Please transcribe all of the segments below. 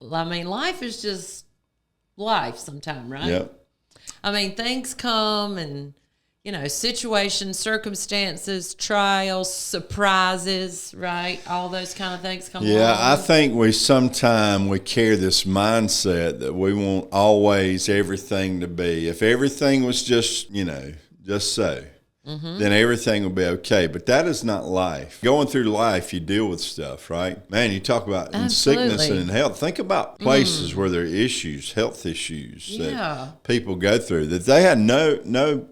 I mean, life is just life sometime, right? Yep. I mean, things come and, situations, circumstances, trials, surprises, right? All those kind of things come Yeah, I along. think we carry this mindset that we want always everything to be. If everything was just so, then everything will be okay. But that is not life. Going through life, you deal with stuff, right? Man, you talk about in sickness and in health. Think about places where there are issues, health issues that people go through that they had no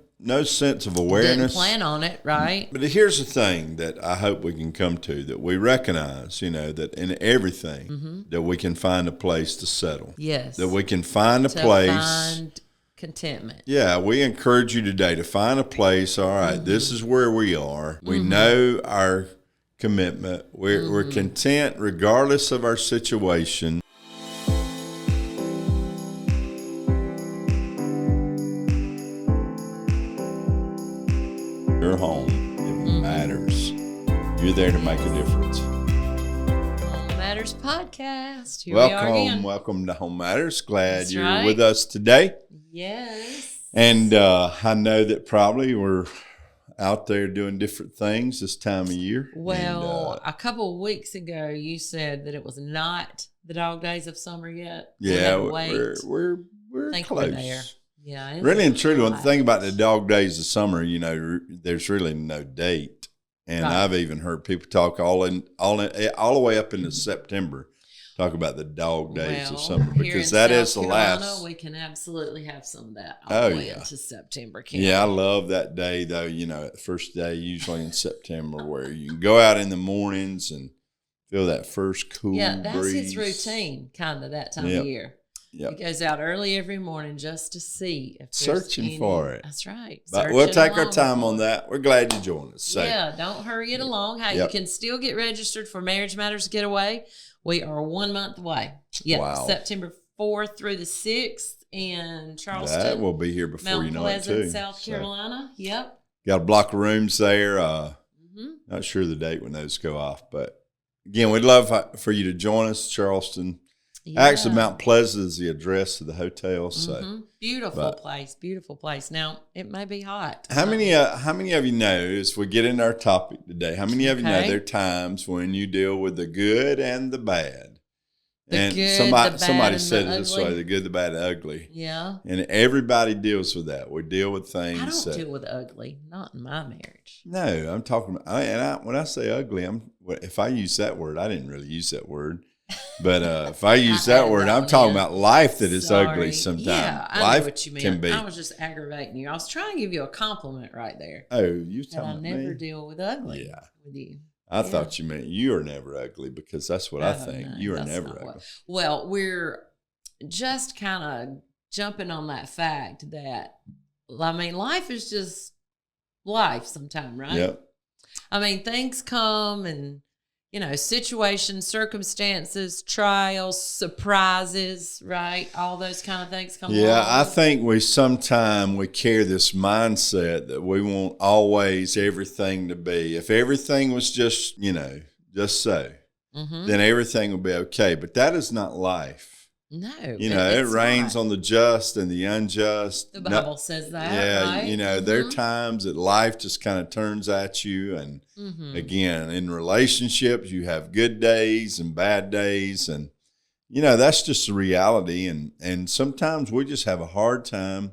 sense of awareness. Didn't plan on it, right? But here's the thing that I hope we can come to, that we recognize, that in everything that we can find a place to settle. Yes. That we can find a place. Find contentment. Yeah, we encourage you today to find a place. All right, this is where we are. We know our commitment. We're content regardless of our situation. Your home, it matters. You're there to make a difference. Home Matters Podcast. Here we are again. Welcome to Home Matters. Glad That's you're right. with us today. Yes. And I know that probably we're out there doing different things this time of year. Well, a couple of weeks ago, you said that it was not the dog days of summer yet. Yeah, we're think close. We're there. Yeah, really and truly, one thing about the dog days of summer, there's really no date, and right. I've even heard people talk all the way up into September, talk about the dog days of summer, because that is the last. We can absolutely have some of that all the way into September. Yeah, I love that day though. The first day usually in September, where you can go out in the mornings and feel that first cool breeze. Yeah, that's his routine, kind of that time of year. Yep. He goes out early every morning just to see if searching for it. That's right. But we'll take our time on that. We're glad you joined us. So. Yeah, don't hurry it along. Hey, you can still get registered for Marriage Matters Getaway. We are 1 month away. Yeah, wow. September 4th through the 6th in Charleston. That will be here before you know it too. South Carolina. Yep. Got a block of rooms there. Not sure the date when those go off, but again, we'd love for you to join us, Charleston. Yeah. Actually, Mount Pleasant is the address of the hotel. So beautiful place. Now it may be hot. How many of you know, as we get into our topic today, how many of you know there are times when you deal with the good and the bad? Somebody said it this way: the good, the bad, the ugly. Yeah. And everybody deals with that. We deal with things. I don't deal with ugly. Not in my marriage. No, I'm talking about. When I say ugly, if I use that word, I didn't really use that word. But if I use that word, I'm talking about life that is ugly sometimes. Yeah, I life know what you mean. Can be. I was just aggravating you. I was trying to give you a compliment right there. Oh, you telling me? I never deal with ugly with you. I thought you meant you are never ugly, because that's what I think. You are never ugly. Well, we're just kind of jumping on that fact that, I mean, life is just life sometime, right? Yep. I mean, things come and, situations, circumstances, trials, surprises, right? All those kind of things come along. Yeah, I think we carry this mindset that we want always everything to be. If everything was just so, then everything will be okay. But that is not life. No. It rains on the just and the unjust. The Bible says that, right? There are times that life just kind of turns at you. And again, in relationships, you have good days and bad days. And, that's just the reality. And sometimes we just have a hard time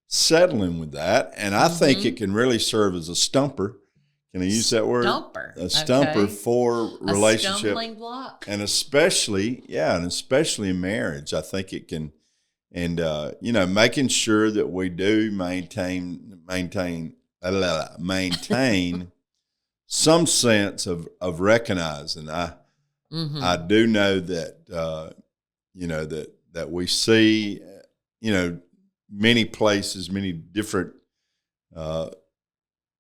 settling with that. And I think it can really serve as a stumper. Can I use that word? Stumper. A stumper for relationship. A stumbling block. And especially in marriage, I think it can, and making sure that we do maintain some sense of recognizing. I do know that that we see many places, many different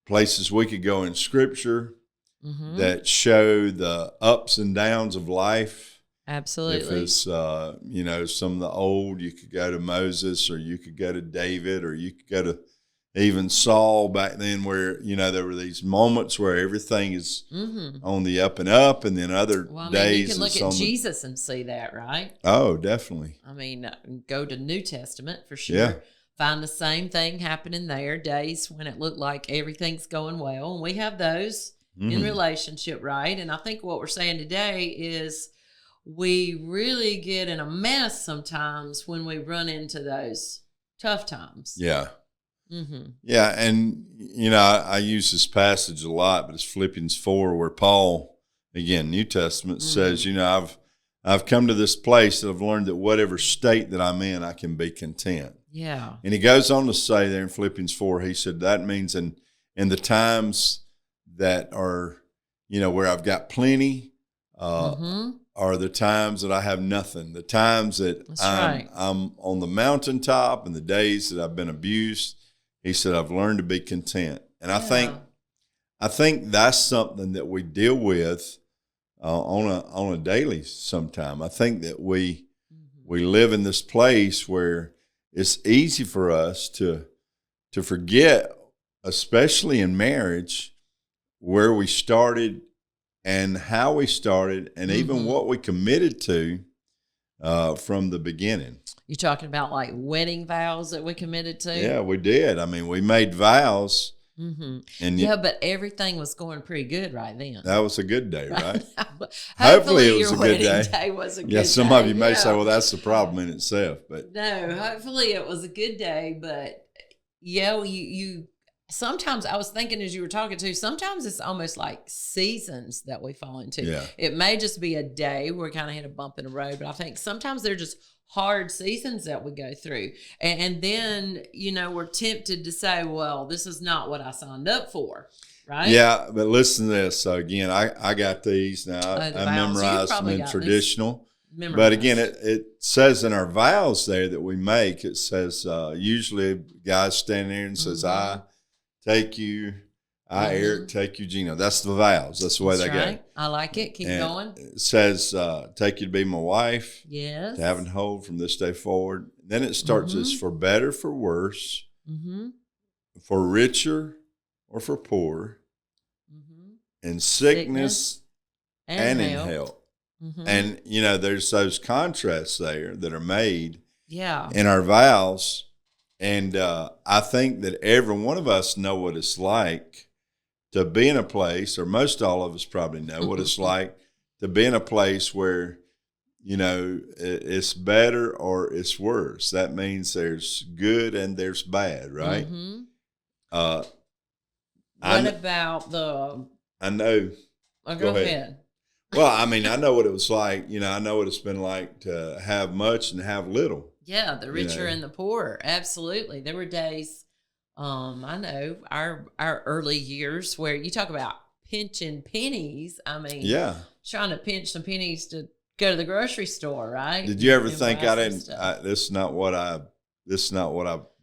places we could go in Scripture that show the ups and downs of life. Absolutely. If it's, some of the old, you could go to Moses, or you could go to David, or you could go to even saw back then where, there were these moments where everything is on the up and up, and then other days. You can look at Jesus and see that, right? Oh, definitely. Go to New Testament for sure. Yeah. Find the same thing happening there, days when it looked like everything's going well. And we have those in relationship, right? And I think what we're saying today is we really get in a mess sometimes when we run into those tough times. Yeah. Yeah, and I use this passage a lot, but it's Philippians 4, where Paul, again, New Testament, says, I've come to this place that I've learned that whatever state that I'm in, I can be content. Yeah. And he goes on to say there in Philippians 4, he said that means in the times that are, where I've got plenty, are the times that I have nothing. The times that I'm on the mountaintop, and the days that I've been abused. He said, I've learned to be content. And I think that's something that we deal with on a daily sometime. I think that we live in this place where it's easy for us to forget, especially in marriage, where we started and how we started, and even what we committed to from the beginning. You're talking about like wedding vows that we committed to? Yeah, we did. We made vows. And but everything was going pretty good right then. That was a good day, right? Hopefully it was a good day was a good day. Yeah, some of you may say, well, that's the problem in itself. But no, hopefully it was a good day. But you sometimes, I was thinking as you were talking to, sometimes it's almost like seasons that we fall into. Yeah. It may just be a day where we kind of hit a bump in the road, but I think sometimes they're just hard seasons that we go through. And then, we're tempted to say, well, this is not what I signed up for, right? Yeah, but listen to this. So again, I got these now. I memorized them in traditional. But again, it says in our vows there that we make, it says, usually a guy standing there and says, I take you, Eric, take you, Gino. That's the vows. That's the way they go. I like it. Keep going. It says, take you to be my wife. Yes. To have and hold from this day forward. Then it starts as for better, for worse, for richer or for poor, in sickness and in health. And, there's those contrasts there that are made in our vows. And I think that every one of us know what it's like to be in a place, or most all of us probably know what it's like to be in a place where, it's better or it's worse. That means there's good and there's bad, right? What about the... I know. Oh, go ahead. Well, I know what it was like. I know what it's been like to have much and have little. Yeah, the richer and the poorer. Absolutely. There were days, I know, our early years where you talk about pinching pennies. Trying to pinch some pennies to go to the grocery store, right? Did you ever think this is not what I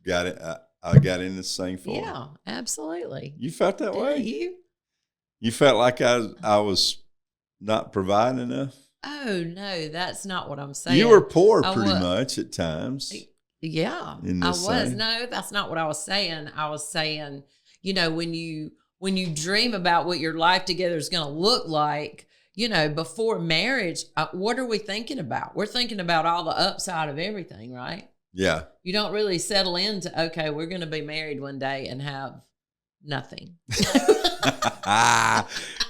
got it? I got in this thing for? Yeah, absolutely. You felt that way? You felt like I was not providing enough? Oh, no, that's not what I'm saying. You were poor pretty much at times. Yeah, I was. No, that's not what I was saying. I was saying, when you dream about what your life together is going to look like, before marriage, what are we thinking about? We're thinking about all the upside of everything, right? Yeah. You don't really settle into, okay, we're going to be married one day and have nothing.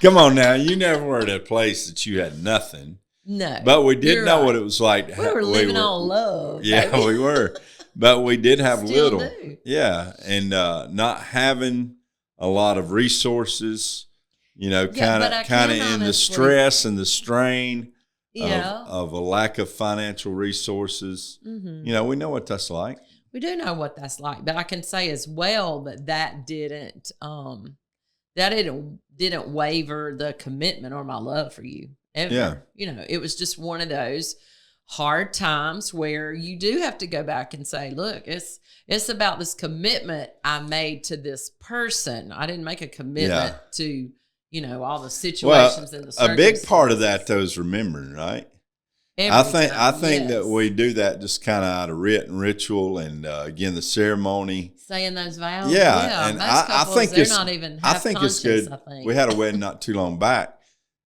Come on now. You never were at a place that you had nothing. No. But we did know what it was like. We were living on love. Yeah, baby. We were. But we did have Still little. do. Yeah. And not having a lot of resources, kind of in the stress and the strain of a lack of financial resources. Mm-hmm. We know what that's like. We do know what that's like. But I can say as well that didn't waver the commitment or my love for you. Ever. Yeah. It was just one of those hard times where you do have to go back and say, look, it's about this commitment I made to this person. I didn't make a commitment to, all the situations and the circumstances. A big part of that, though, is remembering, right? I think that yes. we do that just kind of out of rite and ritual, and again the ceremony. Saying those vows. Yeah, and Most I couples, think they're it's not even I half think it's conscious, good. I think. We had a wedding not too long back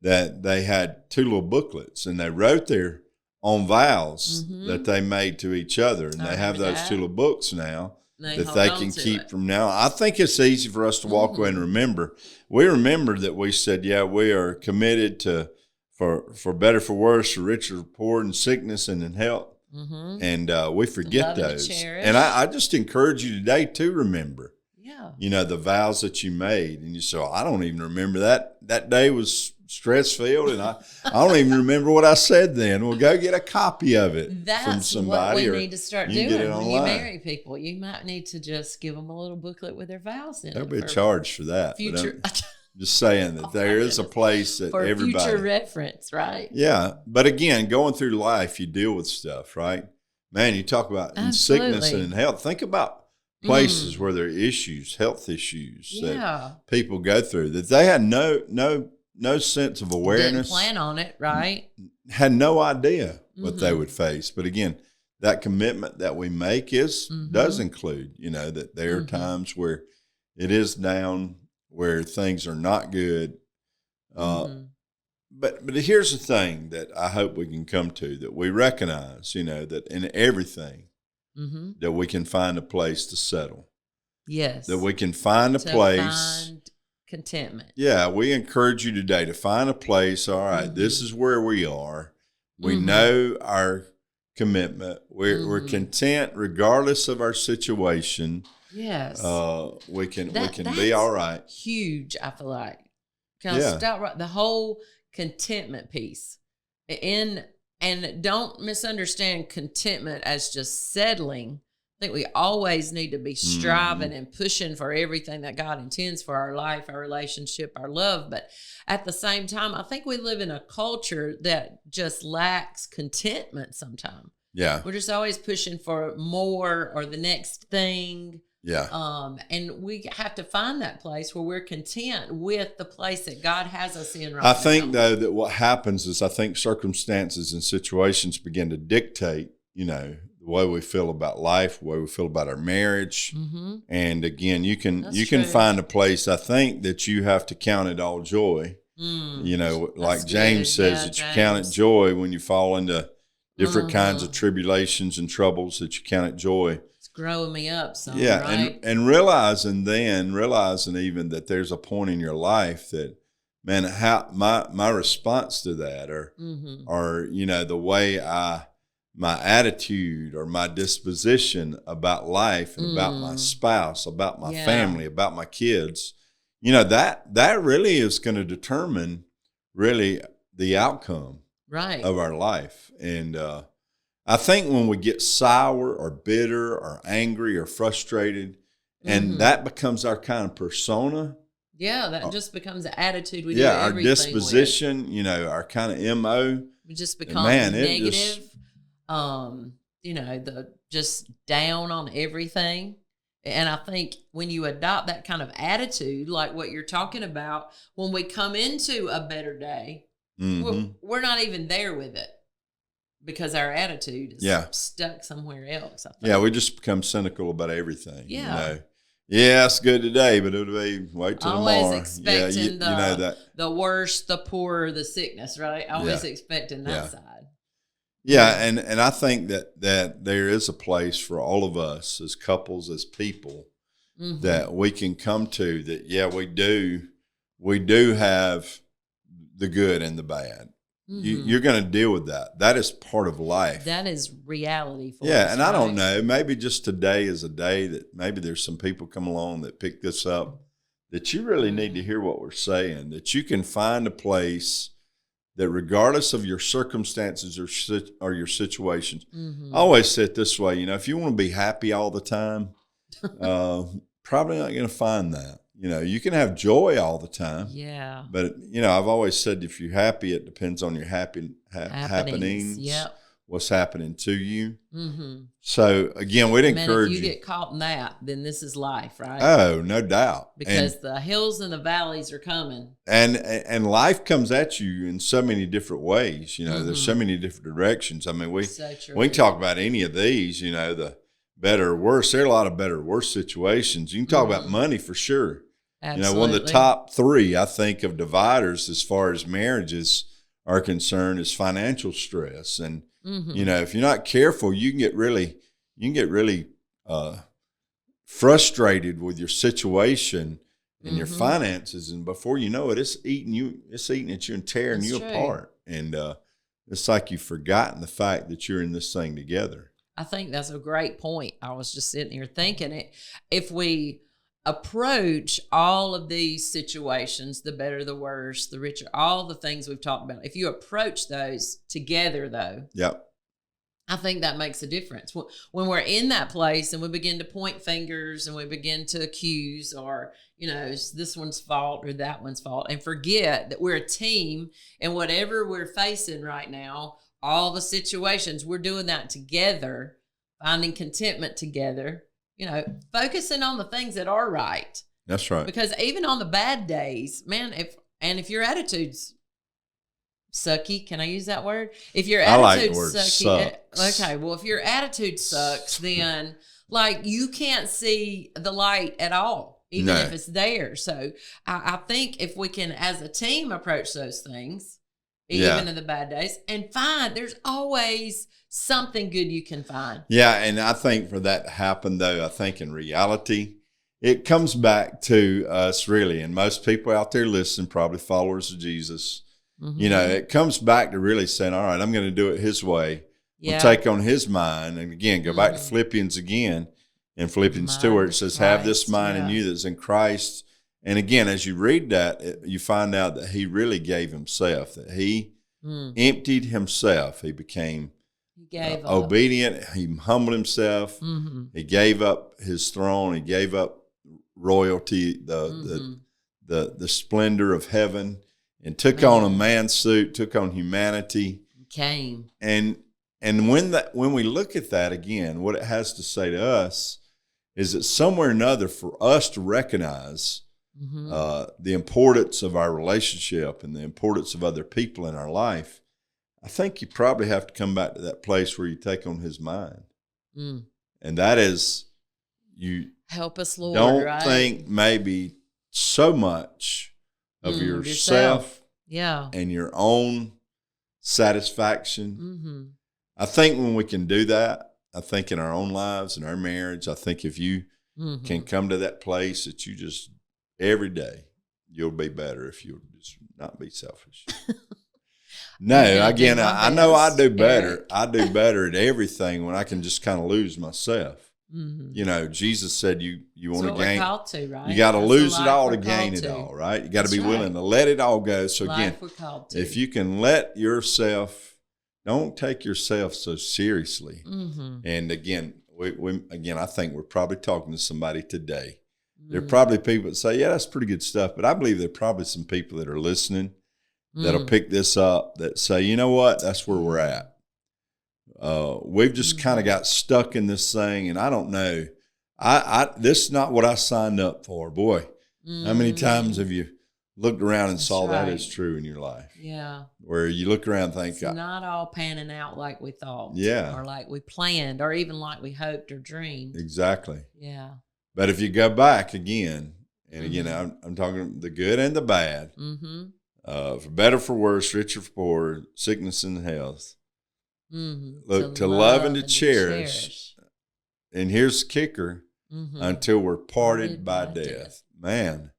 that they had 2 little booklets, and they wrote their own vows that they made to each other, and I they have remember those that. 2 little books now that hold they on can to keep it. from now. I think it's easy for us to walk away and remember. We remember that we said, yeah, we are committed to for better, for worse, for richer, for poor, in sickness and in health. And we forget Love and those. cherish. And I just encourage you today to remember, Yeah. the vows that you made. And you say, I don't even remember that. That day was stress filled, and I don't even remember what I said then. Well, go get a copy of it from That's somebody. what we need to start you can doing get it when you online. marry people. You might need to just give them a little booklet with their vows in There'll it. be a charge for that. But Future. I'm just saying that there is a place that For everybody. future reference, right? Yeah. But again, going through life, you deal with stuff, right? Man, you talk about in sickness and in health. Think about places where there are issues, health issues that people go through that they had no sense of awareness. Didn't plan on it, right? Had no idea what they would face. But again, that commitment that we make does include, that there are times where it is down, where things are not good. But here's the thing that I hope we can come to, that we recognize, that in everything, that we can find a place to settle. Yes. That we can find a place. Find contentment. Yeah, we encourage you today to find a place. All right, this is where we are. We know our commitment. We're content regardless of our situation. Yes. We can be all right. Huge, I feel like. Can I start right? The whole contentment piece. And don't misunderstand contentment as just settling. I think we always need to be striving and pushing for everything that God intends for our life, our relationship, our love. But at the same time, I think we live in a culture that just lacks contentment sometimes. Yeah. We're just always pushing for more or the next thing. Yeah. And we have to find that place where we're content with the place that God has us in right now. I think, though, that what happens is I think circumstances and situations begin to dictate, the way we feel about life, the way we feel about our marriage. And again, you can find a place, I think, that you have to count it all joy. Like James says, that you count it joy when you fall into different kinds of tribulations and troubles, that you count it joy. Growing me up some, right? and realizing even that there's a point in your life that, man, how my response to that or the way my attitude or my disposition about life and about my spouse, about my family, about my kids, that really is going to determine really the outcome of our life. And I think when we get sour or bitter or angry or frustrated, and that becomes our kind of persona. Yeah, that just becomes an attitude we do everything our disposition, with. Our kind of MO. We just become negative. The just down on everything. And I think when you adopt that kind of attitude, like what you're talking about, when we come into a better day, we're not even there with it. Because our attitude is stuck somewhere else. I think. Yeah, we just become cynical about everything. Yeah. Yeah, it's good today, but it'll be wait till always tomorrow. Expecting the worst, the poorer, the sickness, right? Always expecting that side. Yeah, and I think that there is a place for all of us as couples, as people, that we can come to that, we do have the good and the bad. You're going to deal with that. That is part of life. That is reality for us. Yeah, and I don't know. Maybe just today is a day that maybe there's some people come along that pick this up, that you really need to hear what we're saying, that you can find a place that regardless of your circumstances or your situations, I always say it this way, if you want to be happy all the time, probably not going to find that. You can have joy all the time. Yeah. But, I've always said if you're happy, it depends on your happenings. Yep. what's happening to you. Mm-hmm. So again, we'd encourage if you get caught in that, then this is life, right? Oh, no doubt. Because the hills and the valleys are coming. And life comes at you in so many different ways. You know, there's so Mm-hmm. many different directions. I mean, we So can talk about any of these, you know, the better or worse. There are a lot of better or worse situations. You can talk about money for sure. Absolutely. You know, one of the top three, I think, of dividers as far as marriages are concerned is financial stress. And, you know, if you're not careful, you can get really frustrated with your situation and your finances. And before you know it, it's eating at you and tearing you apart. And it's like you've forgotten the fact that you're in this thing together. I think that's a great point. I was just sitting here thinking it. If we approach all of these situations, the better, the worse, the richer, all the things we've talked about, if you approach those together, though, Yep. I think that makes a difference. When we're in that place and we begin to point fingers and we begin to accuse, or, you know, it's this one's fault or that one's fault, and forget that we're a team, and whatever we're facing right now, all the situations, we're doing that together, finding contentment together, you know, focusing on the things that are right. That's right. Because even on the bad days, man, if your attitude's sucky, can I use that word? If your attitude's sucky, okay, well, if your attitude sucks, then like you can't see the light at all, even if it's there. So I think if we can, as a team, approach those things, even in the bad days, and find there's always something good you can find. Yeah, and I think for that to happen, though, I think in reality, it comes back to us really, and most people out there listening, probably followers of Jesus. You know, it comes back to really saying, all right, I'm going to do it his way. We'll take on his mind. And again, go back to Philippians again, in Philippians 2, where it says, have this mind in you that's in Christ. And again, as you read that, you find out that he really gave himself, that he emptied himself. He became obedient. He humbled himself. He gave up his throne. He gave up royalty, the splendor of heaven, and took on a man's suit, took on humanity. And when we look at that again, what it has to say to us is that somewhere or another, for us to recognize the importance of our relationship and the importance of other people in our life, I think you probably have to come back to that place where you take on his mind. And that is, you help us, Lord. Don't think maybe so much of yourself and your own satisfaction. I think when we can do that, I think in our own lives, in our marriage, I think if you can come to that place that you just every day, you'll be better if you'll just not be selfish. No, again, I know I do better. Eric. I do better at everything when I can just kind of lose myself. You know, Jesus said you want to gain. Right? You got to lose it all to gain it all, right? You got to be willing to let it all go. So again, if you can let yourself, don't take yourself so seriously. And again, I think we're probably talking to somebody today. There are probably people that say, yeah, that's pretty good stuff. But I believe there are probably some people that are listening that'll pick this up that say, you know what, that's where we're at. We've just kind of got stuck in this thing, and I don't know. This is not what I signed up for. Boy, how many times have you looked around and saw that is true in your life? Yeah. Where you look around and think, it's not all panning out like we thought. Yeah. Or like we planned, or even like we hoped or dreamed. Exactly. Yeah. But if you go back again, and again, I'm talking the good and the bad, for better, for worse, richer, for poor, sickness and health. Look, to love and to cherish. And here's the kicker, until we're parted by death. Man.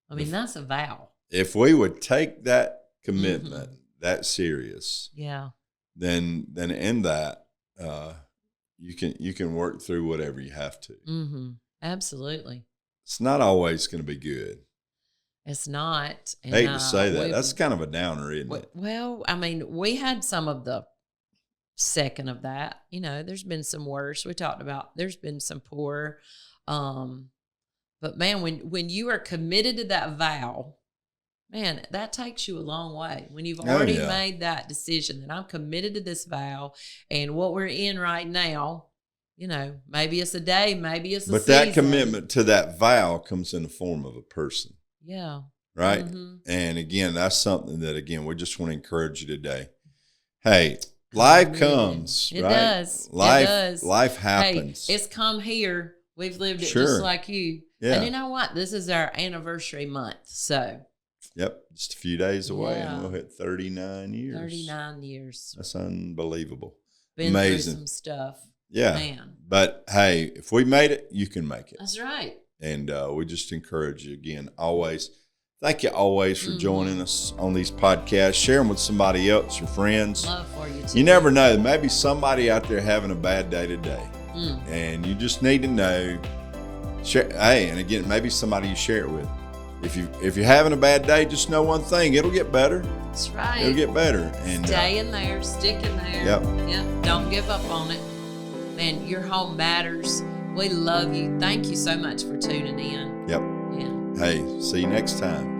I mean, that's a vow. If we would take that commitment that serious, then in that, you can work through whatever you have to. Absolutely. It's not always going to be good. It's not. And I hate to say that. That's kind of a downer, isn't it? Well, I mean, we had some of the second of that. You know, there's been some worse. We talked about there's been some poor. But man, when you are committed to that vow, man, that takes you a long way when you've already yeah. made that decision that I'm committed to this vow, and what we're in right now, you know, maybe it's a day, maybe it's a But season. that commitment to that vow comes in the form of a person. Yeah. Right. Mm-hmm. And again, that's something that, again, we just want to encourage you today. Hey, life comes, It right? does. Life, It does. life happens. Hey, it's come here. We've lived it Sure. just like you. Yeah. And you know what? This is our anniversary month. So. Yep. Just a few days away Yeah. and we'll hit 39 years. 39 years. That's unbelievable. Been Amazing. through some stuff. Yeah. Man. But hey, if we made it, you can make it. That's right. And we just encourage you again, always. Thank you always for joining us on these podcasts. Share them with somebody else, your friends. Love for you too. You never know. Maybe somebody out there having a bad day today. And you just need to know. Share, hey, and again, maybe somebody you share it with. If you're having a bad day, just know one thing. It'll get better. That's right. It'll get better. And stay in there. Stick in there. Yep. Don't give up on it. Man, your home matters. We love you. Thank you so much for tuning in. Yep. Yeah. Hey, see you next time.